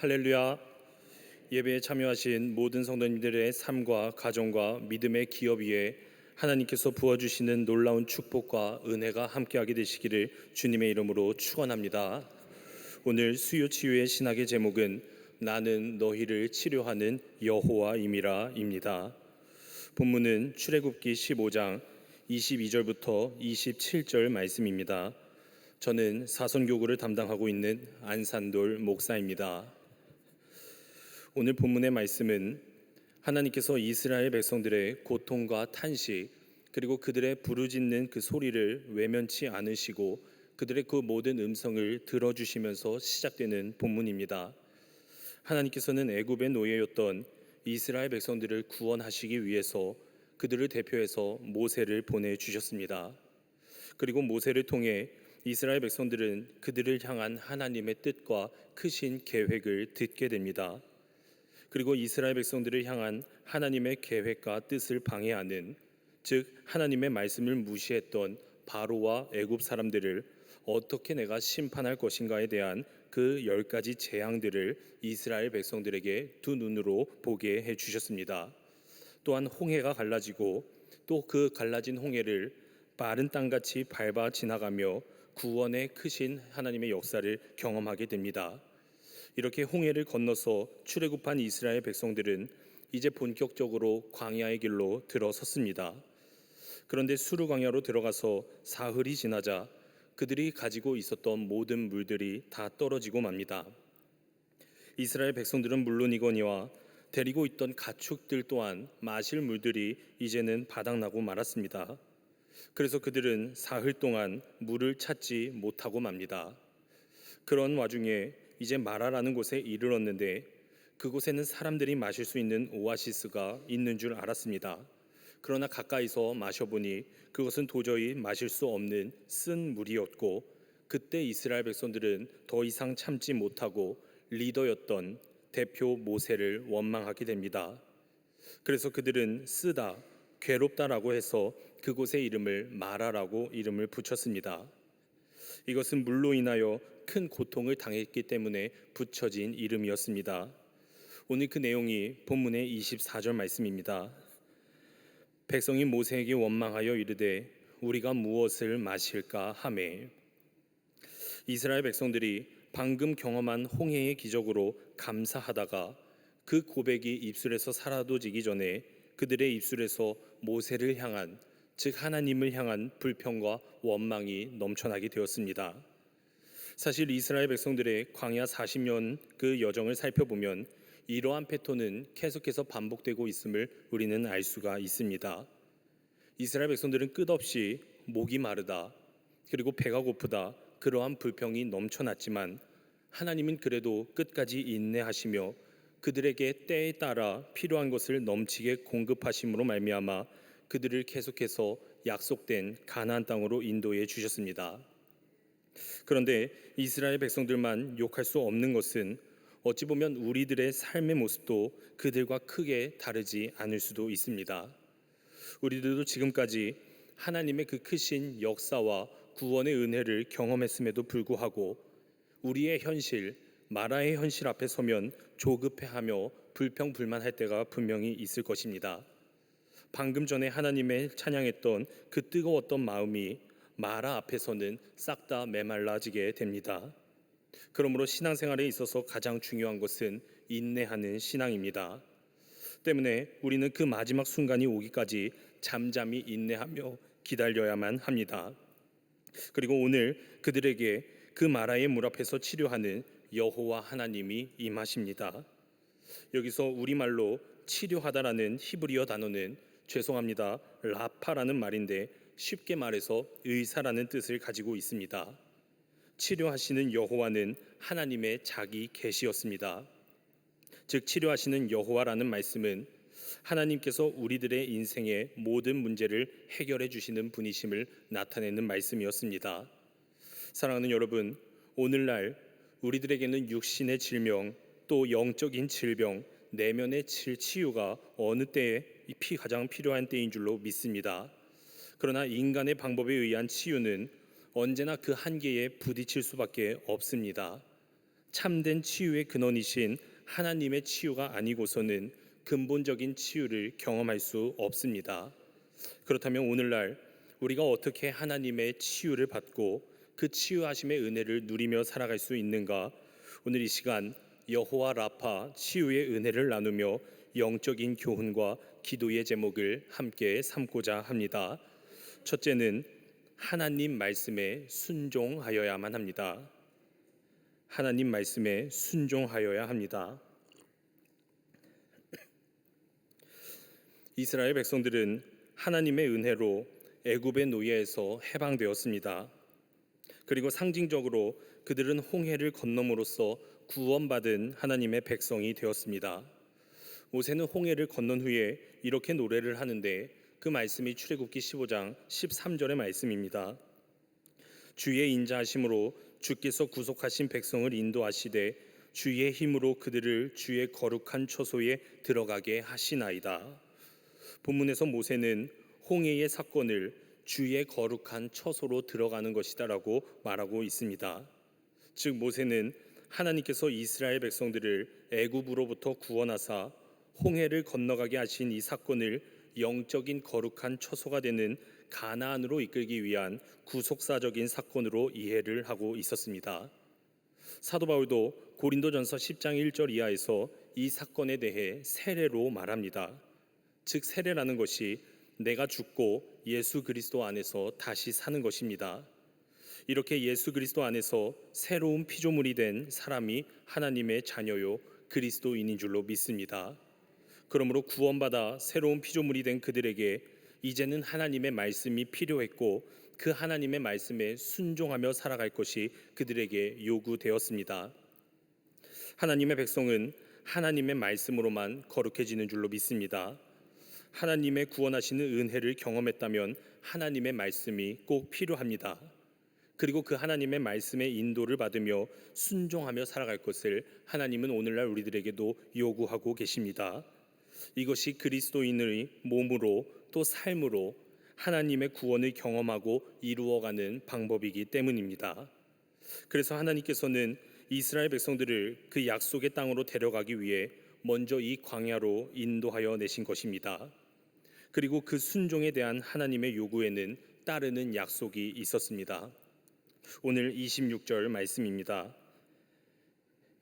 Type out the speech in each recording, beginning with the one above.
할렐루야. 예배에 참여하신 모든 성도님들의 삶과 가정과 믿음의 기업 위에 하나님께서 부어주시는 놀라운 축복과 은혜가 함께하게 되시기를 주님의 이름으로 축원합니다. 오늘 수요 치유의 신학의 제목은 나는 너희를 치료하는 여호와임이라입니다. 본문은 출애굽기 15장 22절부터 27절 말씀입니다. 저는 사선교구를 담당하고 있는 안산돌 목사입니다. 오늘 본문의 말씀은 하나님께서 이스라엘 백성들의 고통과 탄식 그리고 그들의 부르짖는 그 소리를 외면치 않으시고 그들의 그 모든 음성을 들어주시면서 시작되는 본문입니다. 하나님께서는 애굽의 노예였던 이스라엘 백성들을 구원하시기 위해서 그들을 대표해서 모세를 보내주셨습니다. 그리고 모세를 통해 이스라엘 백성들은 그들을 향한 하나님의 뜻과 크신 계획을 듣게 됩니다. 그리고 이스라엘 백성들을 향한 하나님의 계획과 뜻을 방해하는, 즉 하나님의 말씀을 무시했던 바로와 애굽 사람들을 어떻게 내가 심판할 것인가에 대한 그 10가지 재앙들을 이스라엘 백성들에게 두 눈으로 보게 해주셨습니다. 또한 홍해가 갈라지고 또 그 갈라진 홍해를 마른 땅같이 밟아 지나가며 구원의 크신 하나님의 역사를 경험하게 됩니다. 이렇게 홍해를 건너서 출애굽한 이스라엘 백성들은 이제 본격적으로 광야의 길로 들어섰습니다. 그런데 수르 광야로 들어가서 사흘이 지나자 그들이 가지고 있었던 모든 물들이 다 떨어지고 맙니다. 이스라엘 백성들은 물론이거니와 데리고 있던 가축들 또한 마실 물들이 이제는 바닥나고 말았습니다. 그래서 그들은 사흘 동안 물을 찾지 못하고 맙니다. 그런 와중에 이제 마라라는 곳에 이르렀는데 그곳에는 사람들이 마실 수 있는 오아시스가 있는 줄 알았습니다. 그러나 가까이서 마셔보니 그것은 도저히 마실 수 없는 쓴 물이었고, 그때 이스라엘 백성들은 더 이상 참지 못하고 리더였던 대표 모세를 원망하게 됩니다. 그래서 그들은 쓰다, 괴롭다라고 해서 그곳의 이름을 마라라고 이름을 붙였습니다. 이것은 물로 인하여 큰 고통을 당했기 때문에 붙여진 이름이었습니다. 오늘 그 내용이 본문의 24절 말씀입니다. 백성이 모세에게 원망하여 이르되 우리가 무엇을 마실까 하매, 이스라엘 백성들이 방금 경험한 홍해의 기적으로 감사하다가 그 고백이 입술에서 사라져지기 전에 그들의 입술에서 모세를 향한, 즉 하나님을 향한 불평과 원망이 넘쳐나게 되었습니다. 사실 이스라엘 백성들의 광야 40년 그 여정을 살펴보면 이러한 패턴은 계속해서 반복되고 있음을 우리는 알 수가 있습니다. 이스라엘 백성들은 끝없이 목이 마르다 그리고 배가 고프다 그러한 불평이 넘쳐났지만 하나님은 그래도 끝까지 인내하시며 그들에게 때에 따라 필요한 것을 넘치게 공급하심으로 말미암아 그들을 계속해서 약속된 가나안 땅으로 인도해 주셨습니다. 그런데 이스라엘 백성들만 욕할 수 없는 것은 어찌 보면 우리들의 삶의 모습도 그들과 크게 다르지 않을 수도 있습니다. 우리들도 지금까지 하나님의 그 크신 역사와 구원의 은혜를 경험했음에도 불구하고 우리의 현실, 마라의 현실 앞에 서면 조급해하며 불평불만할 때가 분명히 있을 것입니다. 방금 전에 하나님의 찬양했던 그 뜨거웠던 마음이 마라 앞에서는 싹 다 메말라지게 됩니다. 그러므로 신앙생활에 있어서 가장 중요한 것은 인내하는 신앙입니다. 때문에 우리는 그 마지막 순간이 오기까지 잠잠히 인내하며 기다려야만 합니다. 그리고 오늘 그들에게 그 마라의 물 앞에서 치료하는 여호와 하나님이 임하십니다. 여기서 우리말로 치료하다라는 히브리어 단어는 죄송합니다, 라파라는 말인데 쉽게 말해서 의사라는 뜻을 가지고 있습니다. 치료하시는 여호와는 하나님의 자기 계시였습니다. 즉 치료하시는 여호와라는 말씀은 하나님께서 우리들의 인생의 모든 문제를 해결해 주시는 분이심을 나타내는 말씀이었습니다. 사랑하는 여러분, 오늘날 우리들에게는 육신의 질병, 또 영적인 질병, 내면의 치유가 어느 때에 가장 필요한 때인 줄로 믿습니다. 그러나 인간의 방법에 의한 치유는 언제나 그 한계에 부딪힐 수밖에 없습니다. 참된 치유의 근원이신 하나님의 치유가 아니고서는 근본적인 치유를 경험할 수 없습니다. 그렇다면 오늘날 우리가 어떻게 하나님의 치유를 받고 그 치유하심의 은혜를 누리며 살아갈 수 있는가? 오늘 이 시간 여호와 라파 치유의 은혜를 나누며 영적인 교훈과 기도의 제목을 함께 삼고자 합니다. 첫째는 하나님 말씀에 순종하여야만 합니다. 하나님 말씀에 순종하여야 합니다. 이스라엘 백성들은 하나님의 은혜로 애굽의 노예에서 해방되었습니다. 그리고 상징적으로 그들은 홍해를 건너므로써 구원받은 하나님의 백성이 되었습니다. 모세는 홍해를 건넌 후에 이렇게 노래를 하는데 그 말씀이 출애굽기 15장 13절의 말씀입니다. 주의 인자하심으로 주께서 구속하신 백성을 인도하시되 주의 힘으로 그들을 주의 거룩한 처소에 들어가게 하시나이다. 본문에서 모세는 홍해의 사건을 주의 거룩한 처소로 들어가는 것이다라고 말하고 있습니다. 즉 모세는 하나님께서 이스라엘 백성들을 애굽으로부터 구원하사 홍해를 건너가게 하신 이 사건을 영적인 거룩한 처소가 되는 가나안으로 이끌기 위한 구속사적인 사건으로 이해를 하고 있었습니다. 사도 바울도 고린도전서 10장 1절 이하에서 이 사건에 대해 세례로 말합니다. 즉 세례라는 것이 내가 죽고 예수 그리스도 안에서 다시 사는 것입니다. 이렇게 예수 그리스도 안에서 새로운 피조물이 된 사람이 하나님의 자녀요 그리스도인인 줄로 믿습니다. 그러므로 구원받아 새로운 피조물이 된 그들에게 이제는 하나님의 말씀이 필요했고 그 하나님의 말씀에 순종하며 살아갈 것이 그들에게 요구되었습니다. 하나님의 백성은 하나님의 말씀으로만 거룩해지는 줄로 믿습니다. 하나님의 구원하시는 은혜를 경험했다면 하나님의 말씀이 꼭 필요합니다. 그리고 그 하나님의 말씀의 인도를 받으며 순종하며 살아갈 것을 하나님은 오늘날 우리들에게도 요구하고 계십니다. 이것이 그리스도인의 몸으로 또 삶으로 하나님의 구원을 경험하고 이루어가는 방법이기 때문입니다. 그래서 하나님께서는 이스라엘 백성들을 그 약속의 땅으로 데려가기 위해 먼저 이 광야로 인도하여 내신 것입니다. 그리고 그 순종에 대한 하나님의 요구에는 따르는 약속이 있었습니다. 오늘 26절 말씀입니다.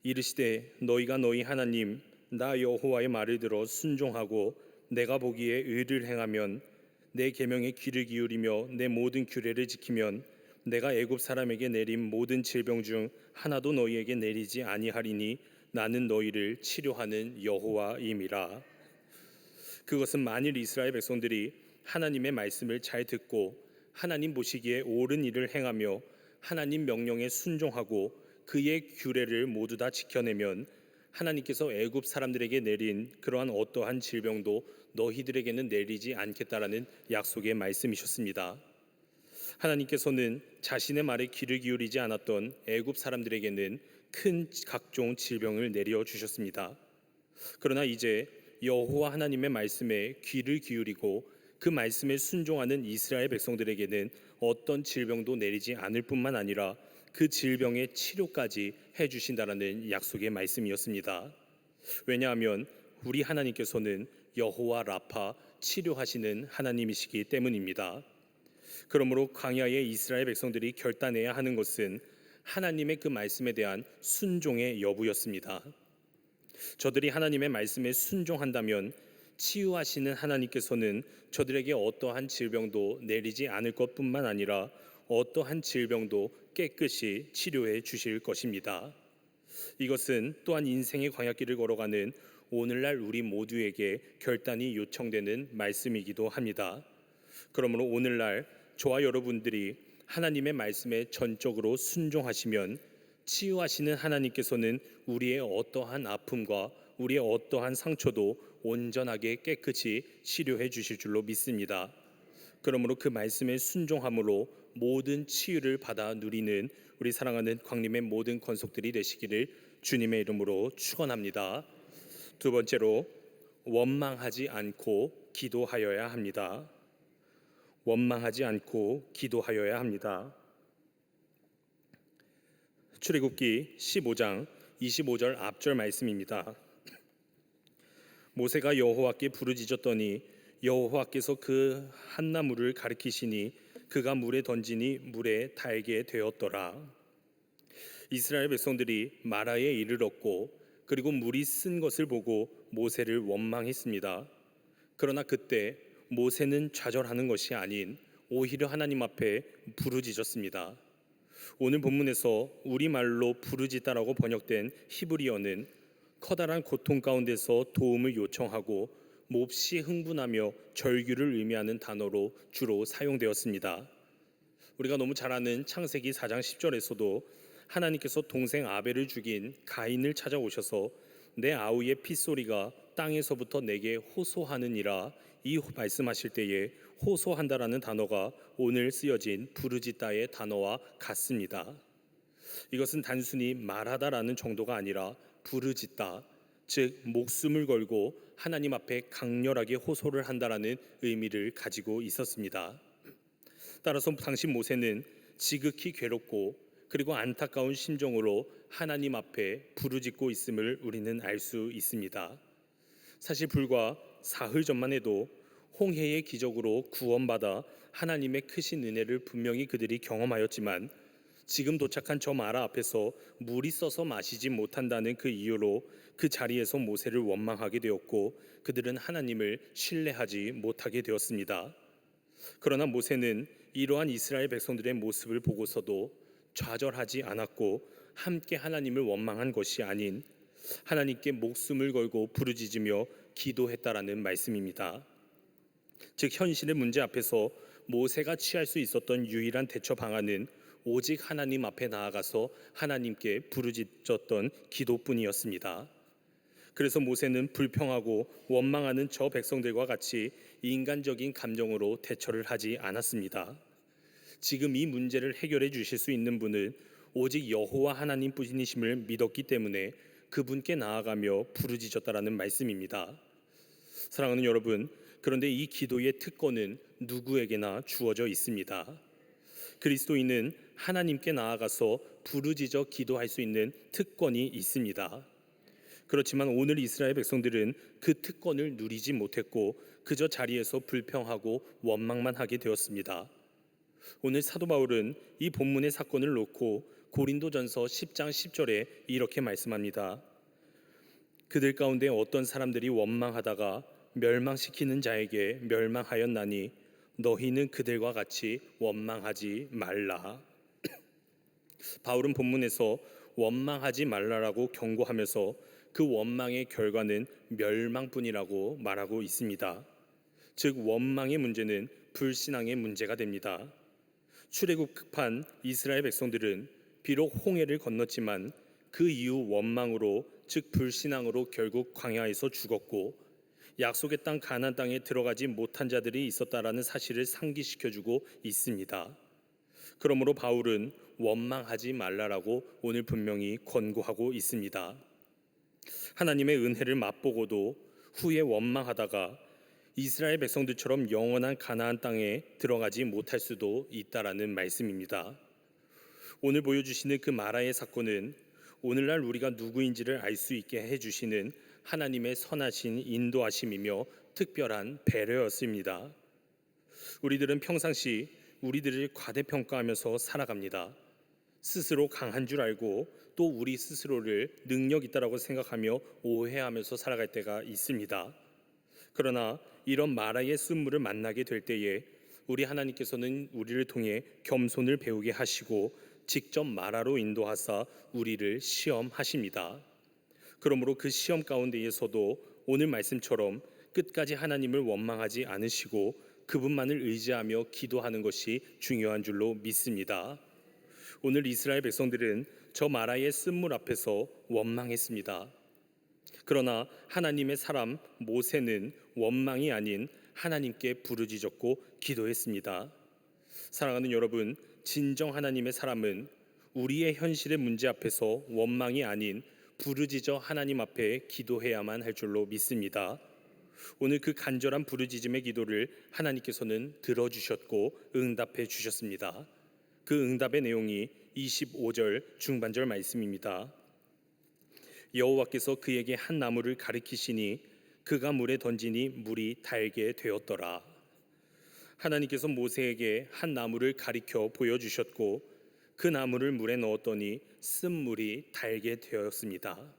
이르시되 너희가 너희 하나님 나 여호와의 말을 들어 순종하고 내가 보기에 의를 행하면 내 계명에 귀를 기울이며 내 모든 규례를 지키면 내가 애굽 사람에게 내린 모든 질병 중 하나도 너희에게 내리지 아니하리니 나는 너희를 치료하는 여호와임이라. 그것은 만일 이스라엘 백성들이 하나님의 말씀을 잘 듣고 하나님 보시기에 옳은 일을 행하며 하나님 명령에 순종하고 그의 규례를 모두 다 지켜내면 하나님께서 애굽 사람들에게 내린 그러한 어떠한 질병도 너희들에게는 내리지 않겠다라는 약속의 말씀이셨습니다. 하나님께서는 자신의 말에 귀를 기울이지 않았던 애굽 사람들에게는 큰 각종 질병을 내려 주셨습니다. 그러나 이제 여호와 하나님의 말씀에 귀를 기울이고 그 말씀에 순종하는 이스라엘 백성들에게는 어떤 질병도 내리지 않을 뿐만 아니라 그 질병의 치료까지 해주신다라는 약속의 말씀이었습니다. 왜냐하면 우리 하나님께서는 여호와 라파 치료하시는 하나님이시기 때문입니다. 그러므로 광야의 이스라엘 백성들이 결단해야 하는 것은 하나님의 그 말씀에 대한 순종의 여부였습니다. 저들이 하나님의 말씀에 순종한다면 치유하시는 하나님께서는 저들에게 어떠한 질병도 내리지 않을 것뿐만 아니라 어떠한 질병도 깨끗이 치료해 주실 것입니다. 이것은 또한 인생의 광야길을 걸어가는 오늘날 우리 모두에게 결단이 요청되는 말씀이기도 합니다. 그러므로 오늘날 저와 여러분들이 하나님의 말씀에 전적으로 순종하시면 치유하시는 하나님께서는 우리의 어떠한 아픔과 우리의 어떠한 상처도 온전하게 깨끗이 치료해 주실 줄로 믿습니다. 그러므로 그 말씀에 순종함으로 모든 치유를 받아 누리는 우리 사랑하는 광림의 모든 권속들이 되시기를 주님의 이름으로 축원합니다. 두 번째로 원망하지 않고 기도하여야 합니다. 원망하지 않고 기도하여야 합니다. 출애굽기 15장 25절 앞절 말씀입니다. 모세가 여호와께 부르짖었더니 여호와께서 그 한 나무를 가리키시니 그가 물에 던지니 물에 달게 되었더라. 이스라엘 백성들이 마라에 이르렀고 그리고 물이 쓴 것을 보고 모세를 원망했습니다. 그러나 그때 모세는 좌절하는 것이 아닌 오히려 하나님 앞에 부르짖었습니다. 오늘 본문에서 우리말로 부르짖다라고 번역된 히브리어는 커다란 고통 가운데서 도움을 요청하고 몹시 흥분하며 절규를 의미하는 단어로 주로 사용되었습니다. 우리가 너무 잘 아는 창세기 4장 10절에서도 하나님께서 동생 아벨을 죽인 가인을 찾아오셔서 내 아우의 핏소리가 땅에서부터 내게 호소하느니라 이 말씀하실 때에 호소한다라는 단어가 오늘 쓰여진 부르짖다의 단어와 같습니다. 이것은 단순히 말하다라는 정도가 아니라 부르짖다, 즉 목숨을 걸고 하나님 앞에 강렬하게 호소를 한다라는 의미를 가지고 있었습니다. 따라서 당시 모세는 지극히 괴롭고 그리고 안타까운 심정으로 하나님 앞에 부르짖고 있음을 우리는 알 수 있습니다. 사실 불과 사흘 전만 해도 홍해의 기적으로 구원받아 하나님의 크신 은혜를 분명히 그들이 경험하였지만 지금 도착한 저 마라 앞에서 물이 써서 마시지 못한다는 그 이유로 그 자리에서 모세를 원망하게 되었고 그들은 하나님을 신뢰하지 못하게 되었습니다. 그러나 모세는 이러한 이스라엘 백성들의 모습을 보고서도 좌절하지 않았고 함께 하나님을 원망한 것이 아닌 하나님께 목숨을 걸고 부르짖으며 기도했다라는 말씀입니다. 즉 현실의 문제 앞에서 모세가 취할 수 있었던 유일한 대처 방안은 오직 하나님 앞에 나아가서 하나님께 부르짖었던 기도뿐이었습니다. 그래서 모세는 불평하고 원망하는 저 백성들과 같이 인간적인 감정으로 대처를 하지 않았습니다. 지금 이 문제를 해결해 주실 수 있는 분은 오직 여호와 하나님뿐이심을 믿었기 때문에 그분께 나아가며 부르짖었다라는 말씀입니다. 사랑하는 여러분, 그런데 이 기도의 특권은 누구에게나 주어져 있습니다. 그리스도인은 하나님께 나아가서 부르짖어 기도할 수 있는 특권이 있습니다. 그렇지만 오늘 이스라엘 백성들은 그 특권을 누리지 못했고 그저 자리에서 불평하고 원망만 하게 되었습니다. 오늘 사도 바울은 이 본문의 사건을 놓고 고린도전서 10장 10절에 이렇게 말씀합니다. 그들 가운데 어떤 사람들이 원망하다가 멸망시키는 자에게 멸망하였나니 너희는 그들과 같이 원망하지 말라. 바울은 본문에서 원망하지 말라라고 경고하면서 그 원망의 결과는 멸망뿐이라고 말하고 있습니다. 즉 원망의 문제는 불신앙의 문제가 됩니다. 출애굽한 이스라엘 백성들은 비록 홍해를 건넜지만 그 이후 원망으로 즉 불신앙으로 결국 광야에서 죽었고 약속의 땅 가나안 땅에 들어가지 못한 자들이 있었다라는 사실을 상기시켜주고 있습니다. 그러므로 바울은 원망하지 말라라고 오늘 분명히 권고하고 있습니다. 하나님의 은혜를 맛보고도 후에 원망하다가 이스라엘 백성들처럼 영원한 가나안 땅에 들어가지 못할 수도 있다라는 말씀입니다. 오늘 보여주시는 그 마라의 사건은 오늘날 우리가 누구인지를 알 수 있게 해주시는 하나님의 선하신 인도하심이며 특별한 배려였습니다. 우리들은 평상시 우리들을 과대평가하면서 살아갑니다. 스스로 강한 줄 알고 또 우리 스스로를 능력 있다라고 생각하며 오해하면서 살아갈 때가 있습니다. 그러나 이런 마라의 쓴물을 만나게 될 때에 우리 하나님께서는 우리를 통해 겸손을 배우게 하시고 직접 마라로 인도하사 우리를 시험하십니다. 그러므로 그 시험 가운데에서도 오늘 말씀처럼 끝까지 하나님을 원망하지 않으시고 그분만을 의지하며 기도하는 것이 중요한 줄로 믿습니다. 오늘 이스라엘 백성들은 저 마라의 쓴물 앞에서 원망했습니다. 그러나 하나님의 사람 모세는 원망이 아닌 하나님께 부르짖었고 기도했습니다. 사랑하는 여러분, 진정 하나님의 사람은 우리의 현실의 문제 앞에서 원망이 아닌 부르짖어 하나님 앞에 기도해야만 할 줄로 믿습니다. 오늘 그 간절한 부르짖음의 기도를 하나님께서는 들어주셨고 응답해 주셨습니다. 그 응답의 내용이 25절 중반절 말씀입니다. 여호와께서 그에게 한 나무를 가리키시니 그가 물에 던지니 물이 달게 되었더라. 하나님께서 모세에게 한 나무를 가리켜 보여주셨고 그 나무를 물에 넣었더니 쓴물이 달게 되었습니다.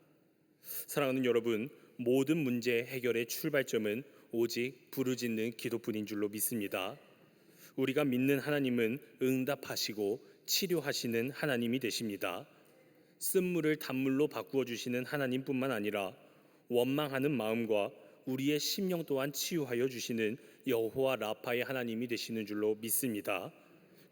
사랑하는 여러분, 모든 문제 해결의 출발점은 오직 부르짖는 기도뿐인 줄로 믿습니다. 우리가 믿는 하나님은 응답하시고 치료하시는 하나님이 되십니다. 쓴물을 단물로 바꾸어 주시는 하나님뿐만 아니라 원망하는 마음과 우리의 심령 또한 치유하여 주시는 여호와 라파의 하나님이 되시는 줄로 믿습니다.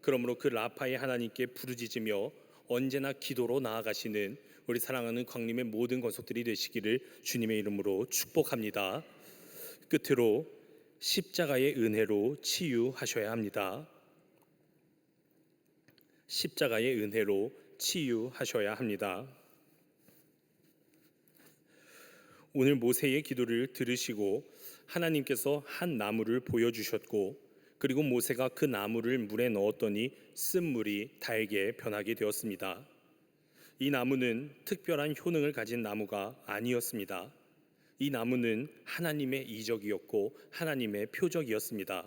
그러므로 그 라파의 하나님께 부르짖으며 언제나 기도로 나아가시는 우리 사랑하는 광림의 모든 권속들이 되시기를 주님의 이름으로 축복합니다. 끝으로 십자가의 은혜로 치유하셔야 합니다. 십자가의 은혜로 치유하셔야 합니다. 오늘 모세의 기도를 들으시고 하나님께서 한 나무를 보여주셨고 그리고 모세가 그 나무를 물에 넣었더니 쓴물이 달게 변하게 되었습니다. 이 나무는 특별한 효능을 가진 나무가 아니었습니다. 이 나무는 하나님의 이적이었고 하나님의 표적이었습니다.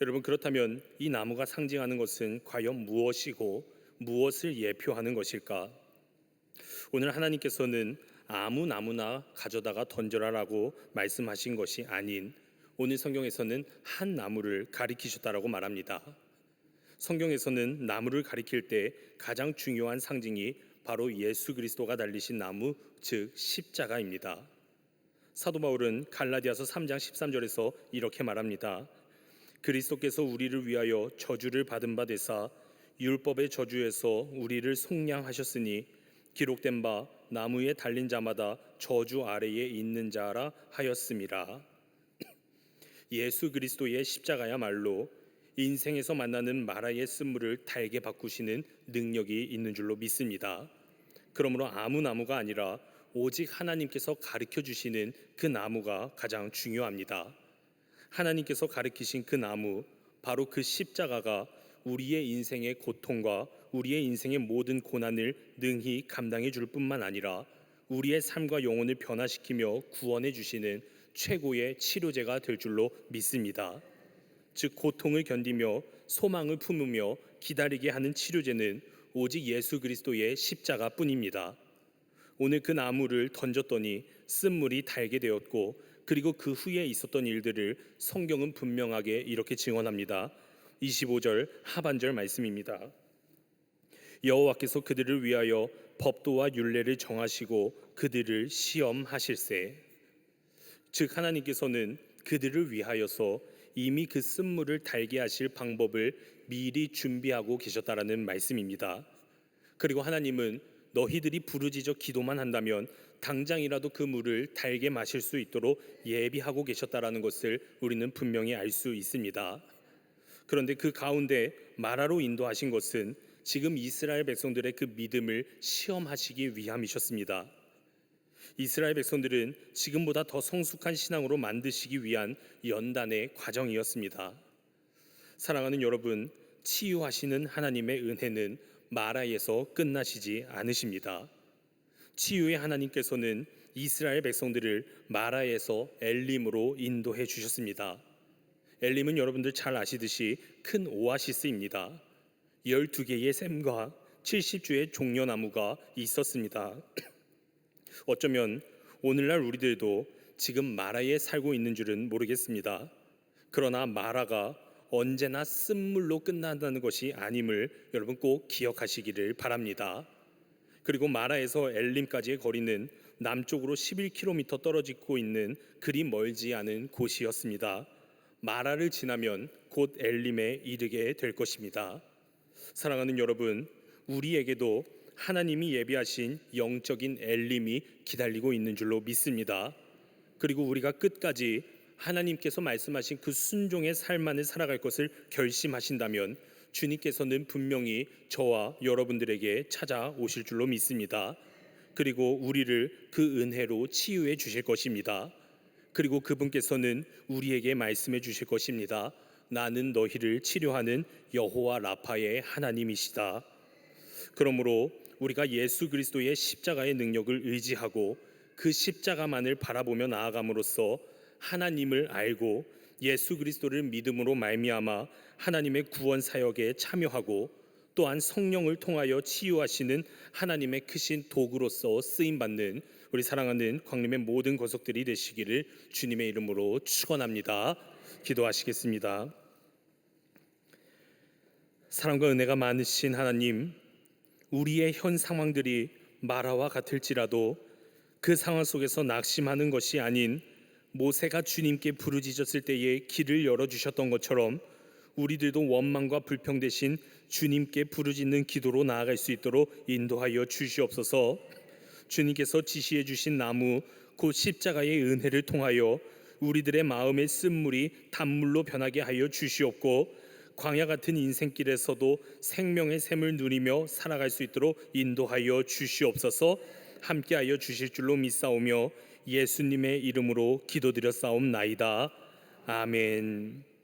여러분, 그렇다면 이 나무가 상징하는 것은 과연 무엇이고 무엇을 예표하는 것일까? 오늘 하나님께서는 아무 나무나 가져다가 던져라라고 말씀하신 것이 아닌 오늘 성경에서는 한 나무를 가리키셨다라고 말합니다. 성경에서는 나무를 가리킬 때 가장 중요한 상징이 바로 예수 그리스도가 달리신 나무, 즉 십자가입니다. 사도 바울은 갈라디아서 3장 13절에서 이렇게 말합니다. 그리스도께서 우리를 위하여 저주를 받은 바 되사 율법의 저주에서 우리를 속량하셨으니 기록된 바 나무에 달린 자마다 저주 아래에 있는 자라 하였음이라. 예수 그리스도의 십자가야말로 인생에서 만나는 마라의 쓴물을 달게 바꾸시는 능력이 있는 줄로 믿습니다. 그러므로 아무 나무가 아니라 오직 하나님께서 가르쳐 주시는 그 나무가 가장 중요합니다. 하나님께서 가르치신 그 나무, 바로 그 십자가가 우리의 인생의 고통과 우리의 인생의 모든 고난을 능히 감당해 줄 뿐만 아니라 우리의 삶과 영혼을 변화시키며 구원해 주시는 최고의 치료제가 될 줄로 믿습니다. 즉 고통을 견디며 소망을 품으며 기다리게 하는 치료제는 오직 예수 그리스도의 십자가뿐입니다. 오늘 그 나무를 던졌더니 쓴물이 달게 되었고 그리고 그 후에 있었던 일들을 성경은 분명하게 이렇게 증언합니다. 25절 하반절 말씀입니다. 여호와께서 그들을 위하여 법도와 율례를 정하시고 그들을 시험하실세. 즉 하나님께서는 그들을 위하여서 이미 그 쓴물을 달게 하실 방법을 미리 준비하고 계셨다라는 말씀입니다. 그리고 하나님은 너희들이 부르짖어 기도만 한다면 당장이라도 그 물을 달게 마실 수 있도록 예비하고 계셨다라는 것을 우리는 분명히 알 수 있습니다. 그런데 그 가운데 마라로 인도하신 것은 지금 이스라엘 백성들의 그 믿음을 시험하시기 위함이셨습니다. 이스라엘 백성들은 지금보다 더 성숙한 신앙으로 만드시기 위한 연단의 과정이었습니다. 사랑하는 여러분, 치유하시는 하나님의 은혜는 마라에서 끝나시지 않으십니다. 치유의 하나님께서는 이스라엘 백성들을 마라에서 엘림으로 인도해 주셨습니다. 엘림은 여러분들 잘 아시듯이 큰 오아시스입니다. 12개의 샘과 70주의 종려나무가 있었습니다. 어쩌면 오늘날 우리들도 지금 마라에 살고 있는 줄은 모르겠습니다. 그러나 마라가 언제나 쓴물로 끝난다는 것이 아님을 여러분 꼭 기억하시기를 바랍니다. 그리고 마라에서 엘림까지의 거리는 남쪽으로 11km 떨어지고 있는 그리 멀지 않은 곳이었습니다. 마라를 지나면 곧 엘림에 이르게 될 것입니다. 사랑하는 여러분, 우리에게도 하나님이 예비하신 영적인 엘림이 기다리고 있는 줄로 믿습니다. 그리고 우리가 끝까지 하나님께서 말씀하신 그 순종의 삶 안을 살아갈 것을 결심하신다면 주님께서는 분명히 저와 여러분들에게 찾아오실 줄로 믿습니다. 그리고 우리를 그 은혜로 치유해 주실 것입니다. 그리고 그분께서는 우리에게 말씀해 주실 것입니다. 나는 너희를 치료하는 여호와 라파의 하나님이시다. 그러므로 우리가 예수 그리스도의 십자가의 능력을 의지하고 그 십자가만을 바라보며 나아감으로써 하나님을 알고 예수 그리스도를 믿음으로 말미암아 하나님의 구원 사역에 참여하고 또한 성령을 통하여 치유하시는 하나님의 크신 도구로서 쓰임 받는 우리 사랑하는 광림의 모든 권속들이 되시기를 주님의 이름으로 축원합니다. 기도하시겠습니다. 사랑과 은혜가 많으신 하나님, 우리의 현 상황들이 마라와 같을지라도 그 상황 속에서 낙심하는 것이 아닌 모세가 주님께 부르짖었을 때에 길을 열어주셨던 것처럼 우리들도 원망과 불평 대신 주님께 부르짖는 기도로 나아갈 수 있도록 인도하여 주시옵소서. 주님께서 지시해 주신 나무 곧 십자가의 은혜를 통하여 우리들의 마음의 쓴물이 단물로 변하게 하여 주시옵고 광야 같은 인생길에서도 생명의 샘을 누리며 살아갈 수 있도록 인도하여 주시옵소서. 함께하여 주실 줄로 믿사오며 예수님의 이름으로 기도드렸사옵나이다. 아멘.